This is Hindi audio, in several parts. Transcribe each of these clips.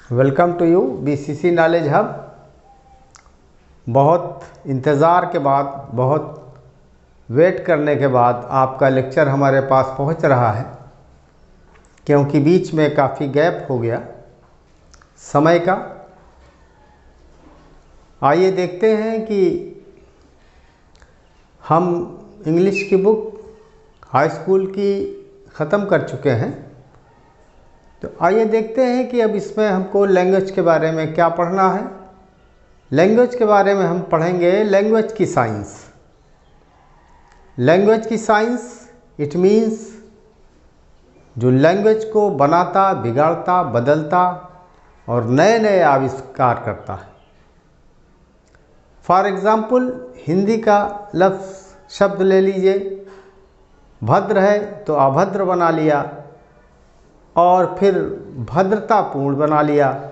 Welcome to you BCC knowledge hub. बहुत इंतज़ार के बाद, बहुत वेट करने के बाद आपका लेक्चर हमारे पास पहुंच रहा है, क्योंकि बीच में काफ़ी गैप हो गया समय का। आइए देखते हैं कि हम इंग्लिश की बुक हाई स्कूल की ख़त्म कर चुके हैं, तो आइए देखते हैं कि अब इसमें हमको लैंग्वेज के बारे में क्या पढ़ना है। लैंग्वेज के बारे में हम पढ़ेंगे लैंग्वेज की साइंस। लैंग्वेज की साइंस इट मीन्स जो लैंग्वेज को बनाता, बिगाड़ता, बदलता और नए नए आविष्कार करता है। फॉर एग्ज़ाम्पल हिंदी का लफ्ज़ शब्द ले लीजिए, भद्र है तो अभद्र बना लिया और फिर भद्रतापूर्ण बना लिया।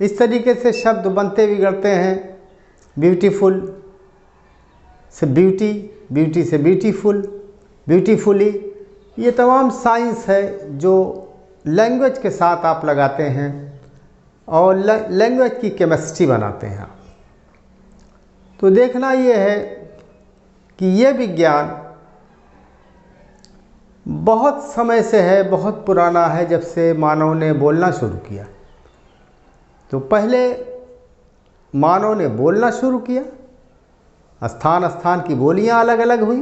इस तरीके से शब्द बनते बिगड़ते हैं। ब्यूटीफुल से ब्यूटी, ब्यूटी से ब्यूटीफुल, ब्यूटीफुली। ये तमाम साइंस है जो लैंग्वेज के साथ आप लगाते हैं और लैंग्वेज की केमिस्ट्री बनाते हैं आप। तो देखना ये है कि ये विज्ञान बहुत समय से है, बहुत पुराना है। जब से मानव ने बोलना शुरू किया, तो पहले मानव ने बोलना शुरू किया, स्थान स्थान की बोलियां अलग अलग हुई।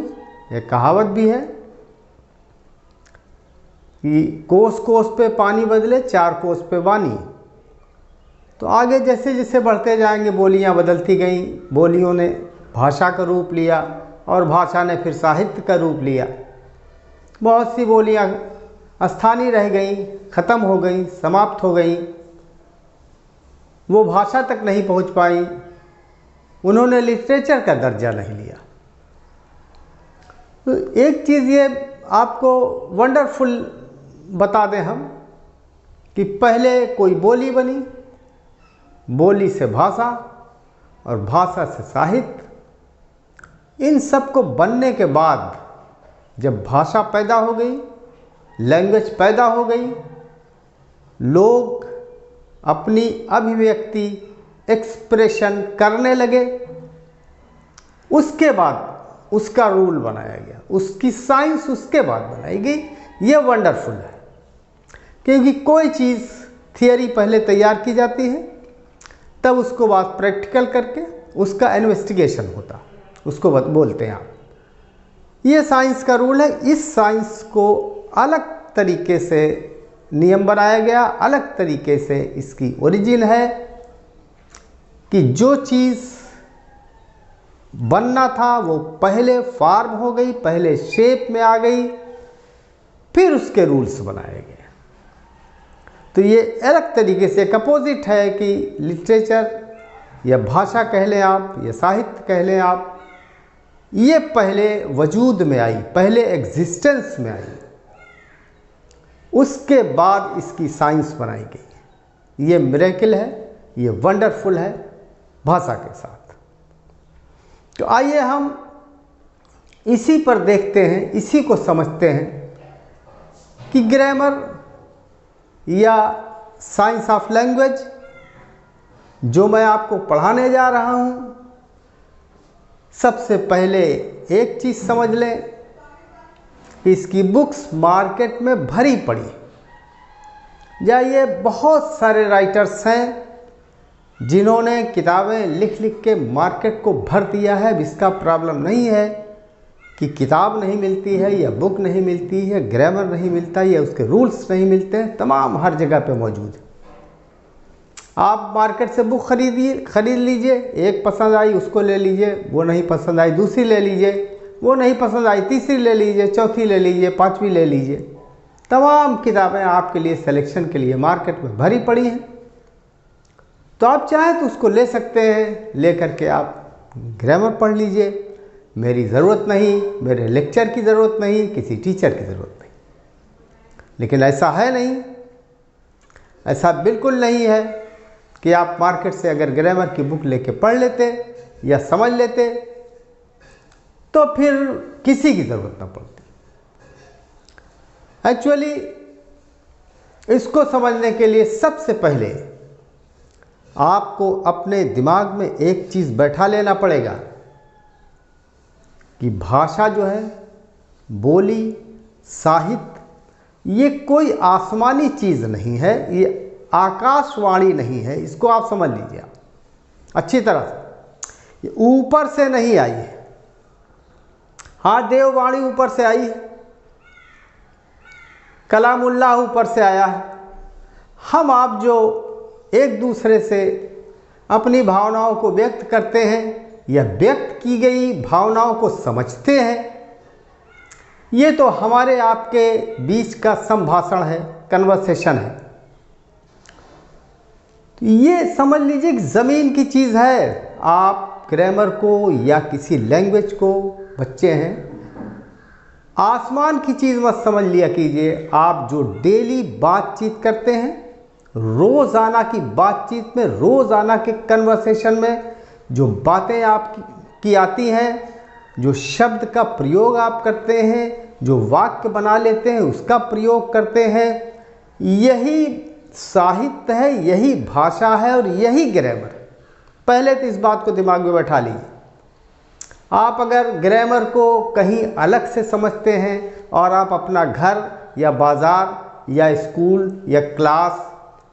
एक कहावत भी है कि कोस कोस पे पानी बदले, चार कोस पे वानी। तो आगे जैसे जैसे बढ़ते जाएंगे बोलियां बदलती गईं, बोलियों ने भाषा का रूप लिया और भाषा ने फिर साहित्य का रूप लिया। बहुत सी बोलियां स्थानीय रह गईं, ख़त्म हो गईं, समाप्त हो गईं, वो भाषा तक नहीं पहुंच पाई। उन्होंने लिटरेचर का दर्जा नहीं लिया। तो एक चीज़ ये आपको वंडरफुल बता दें हम कि पहले कोई बोली बनी, बोली से भाषा और भाषा से साहित्य। इन सब को बनने के बाद जब भाषा पैदा हो गई, लैंग्वेज पैदा हो गई, लोग अपनी अभिव्यक्ति, एक्सप्रेशन करने लगे, उसके बाद उसका रूल बनाया गया, उसकी साइंस उसके बाद बनाई गई। ये वंडरफुल है, क्योंकि कोई चीज़ थियरी पहले तैयार की जाती है, तब उसको बाद प्रैक्टिकल करके उसका इन्वेस्टिगेशन होता, उसको बोलते हैं आप। ये साइंस का रूल है। इस साइंस को अलग तरीके से नियम बनाया गया, अलग तरीके से इसकी ओरिजिन है कि जो चीज़ बनना था वो पहले फॉर्म हो गई, पहले शेप में आ गई, फिर उसके रूल्स बनाए गए। तो ये अलग तरीके से एक अपोजिट है कि लिटरेचर या भाषा कह लें आप या साहित्य कह लें आप, ये पहले वजूद में आई, पहले एग्जिस्टेंस में आई, उसके बाद इसकी साइंस बनाई गई। ये मिरेकल है, ये वंडरफुल है भाषा के साथ। तो आइए हम इसी पर देखते हैं, इसी को समझते हैं कि ग्रामर या साइंस ऑफ लैंग्वेज जो मैं आपको पढ़ाने जा रहा हूँ, सबसे पहले एक चीज़ समझ लें कि इसकी बुक्स मार्केट में भरी पड़ी। जाइए, बहुत सारे राइटर्स हैं जिन्होंने किताबें लिख लिख के मार्केट को भर दिया है। इसका प्रॉब्लम नहीं है कि किताब नहीं मिलती है या बुक नहीं मिलती है, ग्रामर नहीं मिलता या उसके रूल्स नहीं मिलते हैं, तमाम हर जगह पे मौजूद है। आप मार्केट से बुक खरीद लीजिए, एक पसंद आई उसको ले लीजिए, वो नहीं पसंद आई दूसरी ले लीजिए, वो नहीं पसंद आई तीसरी ले लीजिए, चौथी ले लीजिए, पांचवी ले लीजिए। तमाम किताबें आपके लिए सिलेक्शन के लिए मार्केट में भरी पड़ी हैं। तो आप चाहें तो उसको ले सकते हैं, ले करके आप ग्रामर पढ़ लीजिए। मेरी ज़रूरत नहीं, मेरे लेक्चर की ज़रूरत नहीं, किसी टीचर की ज़रूरत नहीं। लेकिन ऐसा है नहीं, ऐसा बिल्कुल नहीं है कि आप मार्केट से अगर ग्रामर की बुक लेके पढ़ लेते या समझ लेते तो फिर किसी की ज़रूरत ना पड़ती। एक्चुअली इसको समझने के लिए सबसे पहले आपको अपने दिमाग में एक चीज़ बैठा लेना पड़ेगा कि भाषा जो है, बोली, साहित्य, ये कोई आसमानी चीज़ नहीं है, ये आकाशवाणी नहीं है। इसको आप समझ लीजिए आप अच्छी तरह से। ये ऊपर से नहीं आई है। हाँ, देववाणी ऊपर से आई है, कलामुल्लाह ऊपर से आया है। हम आप जो एक दूसरे से अपनी भावनाओं को व्यक्त करते हैं या व्यक्त की गई भावनाओं को समझते हैं, ये तो हमारे आपके बीच का संभाषण है, कन्वर्सेशन है। तो ये समझ लीजिए कि ज़मीन की चीज़ है। आप ग्रामर को या किसी लैंग्वेज को, बच्चे हैं, आसमान की चीज़ मत समझ लिया कीजिए। आप जो डेली बातचीत करते हैं, रोज़ाना की बातचीत में, रोज़ाना के कन्वर्सेशन में जो बातें आपकी आती हैं, जो शब्द का प्रयोग आप करते हैं, जो वाक्य बना लेते हैं, उसका प्रयोग करते हैं, यही साहित्य है, यही भाषा है और यही ग्रामर। पहले तो इस बात को दिमाग में बैठा लीजिए। आप अगर ग्रामर को कहीं अलग से समझते हैं और आप अपना घर या बाज़ार या स्कूल या क्लास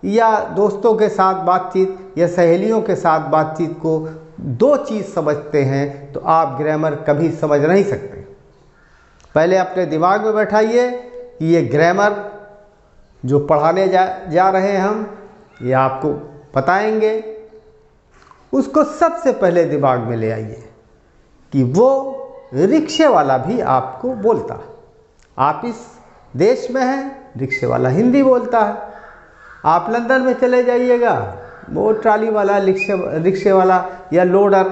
या दोस्तों के साथ बातचीत या सहेलियों के साथ बातचीत को दो चीज़ समझते हैं, तो आप ग्रामर कभी समझ नहीं सकते। पहले अपने दिमाग में बैठाइए कि ये ग्रामर जो पढ़ाने जा रहे हैं हम, ये आपको बताएंगे। उसको सबसे पहले दिमाग में ले आइए कि वो रिक्शे वाला भी आपको बोलता है। आप इस देश में हैं, रिक्शे वाला हिंदी बोलता है। आप लंदन में चले जाइएगा, वो ट्राली वाला, रिक्शे वाला या लोडर,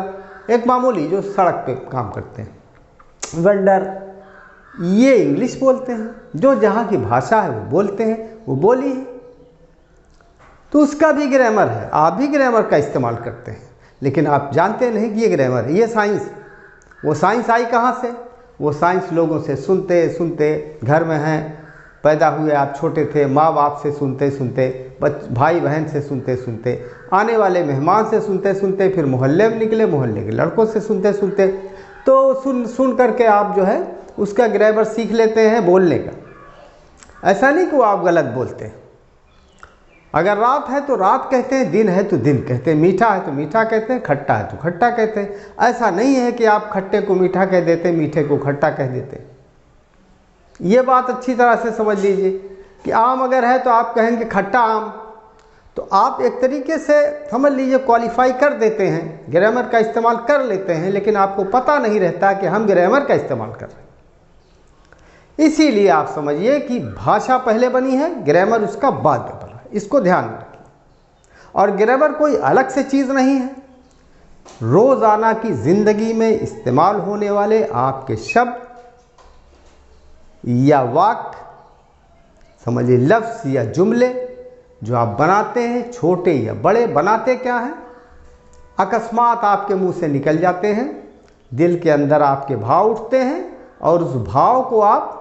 एक मामूली जो सड़क पे काम करते हैं, वेंडर, ये इंग्लिश बोलते हैं। जो जहाँ की भाषा है वो बोलते हैं, वो बोली है। तो उसका भी ग्रामर है। आप भी ग्रामर का इस्तेमाल करते हैं, लेकिन आप जानते नहीं कि ये ग्रामर है, ये साइंस। वो साइंस आई कहाँ से? वो साइंस लोगों से सुनते सुनते, घर में हैं, पैदा हुए आप, छोटे थे, माँ बाप से सुनते सुनते, भाई बहन से सुनते सुनते, आने वाले मेहमान से सुनते सुनते, फिर मोहल्ले में निकले, मोहल्ले के लड़कों से सुनते सुनते, तो सुन करके आप जो है उसका ग्रामर सीख लेते हैं बोलने का। ऐसा नहीं कि वो आप गलत बोलते हैं। अगर रात है तो रात कहते हैं, दिन है तो दिन कहते हैं, मीठा है तो मीठा कहते हैं, खट्टा है तो खट्टा कहते हैं। ऐसा नहीं है कि आप खट्टे को मीठा कह देते, मीठे को खट्टा कह देते। ये बात अच्छी तरह से समझ लीजिए कि आम अगर है तो आप कहेंगे खट्टा आम। तो आप एक तरीके से समझ लीजिए क्वालिफाई कर देते हैं, ग्रामर का इस्तेमाल कर लेते हैं, लेकिन आपको पता नहीं रहता कि हम ग्रामर का इस्तेमाल कर रहे हैं। इसीलिए आप समझिए कि भाषा पहले बनी है, ग्रामर उसका बाद में बना है। इसको ध्यान में रखिए। और ग्रामर कोई अलग से चीज़ नहीं है। रोज़ाना की ज़िंदगी में इस्तेमाल होने वाले आपके शब्द या वाक्य, समझिए लफ्ज़ या जुमले जो आप बनाते हैं, छोटे या बड़े, बनाते क्या हैं? अकस्मात आपके मुंह से निकल जाते हैं, दिल के अंदर आपके भाव उठते हैं और उस भाव को आप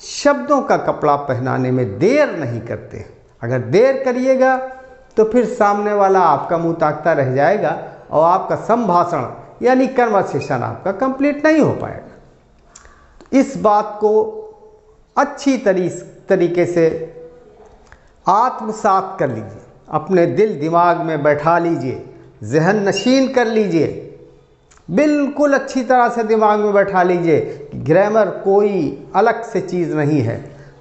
शब्दों का कपड़ा पहनाने में देर नहीं करते। अगर देर करिएगा तो फिर सामने वाला आपका मुंह ताकता रह जाएगा और आपका संभाषण यानी कन्वर्सेशन आपका कंप्लीट नहीं हो पाएगा। इस बात को अच्छी तरीके से आत्मसात कर लीजिए, अपने दिल दिमाग में बैठा लीजिए, जहन नशीन कर लीजिए, बिल्कुल अच्छी तरह से दिमाग में बैठा लीजिए कि ग्रामर कोई अलग से चीज़ नहीं है।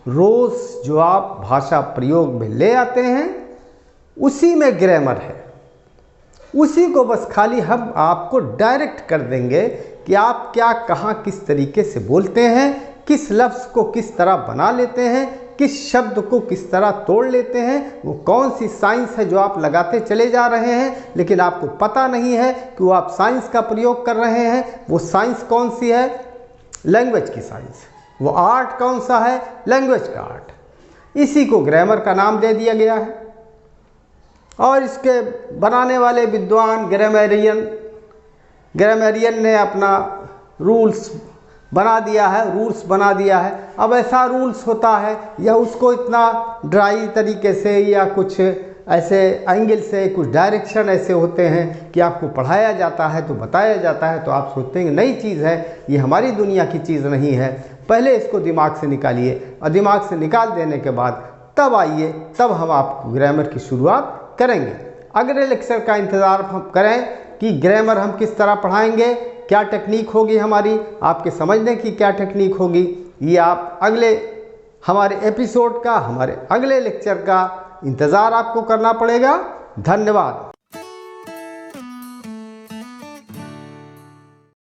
रोज़ जो आप भाषा प्रयोग में ले आते हैं उसी में ग्रामर है। उसी को बस खाली हम आपको डायरेक्ट कर देंगे कि आप क्या, कहाँ, किस तरीके से बोलते हैं, किस लफ्ज़ को किस तरह बना लेते हैं, किस शब्द को किस तरह तोड़ लेते हैं। वो कौन सी साइंस है जो आप लगाते चले जा रहे हैं, लेकिन आपको पता नहीं है कि वो आप साइंस का प्रयोग कर रहे हैं। वो साइंस कौन सी है? लैंग्वेज की साइंस। वो आर्ट कौन सा है? लैंग्वेज का आर्ट। इसी को ग्रामर का नाम दे दिया गया है। और इसके बनाने वाले विद्वान ग्रामरियन ने अपना रूल्स बना दिया है, रूल्स बना दिया है। अब ऐसा रूल्स होता है या उसको इतना ड्राई तरीके से या कुछ ऐसे एंगल से, कुछ डायरेक्शन ऐसे होते हैं कि आपको पढ़ाया जाता है तो बताया जाता है, तो आप सोचते हैं नई चीज़ है, ये हमारी दुनिया की चीज़ नहीं है। पहले इसको दिमाग से निकालिए और दिमाग से निकाल देने के बाद तब आइए, तब हम आपको ग्रामर की शुरुआत करेंगे। अगले लेक्चर का इंतज़ार हम करें कि ग्रामर हम किस तरह पढ़ाएंगे, क्या टेक्निक होगी हमारी, आपके समझने की क्या टेक्निक होगी, ये आप अगले हमारे एपिसोड का, हमारे अगले लेक्चर का इंतज़ार आपको करना पड़ेगा। धन्यवाद।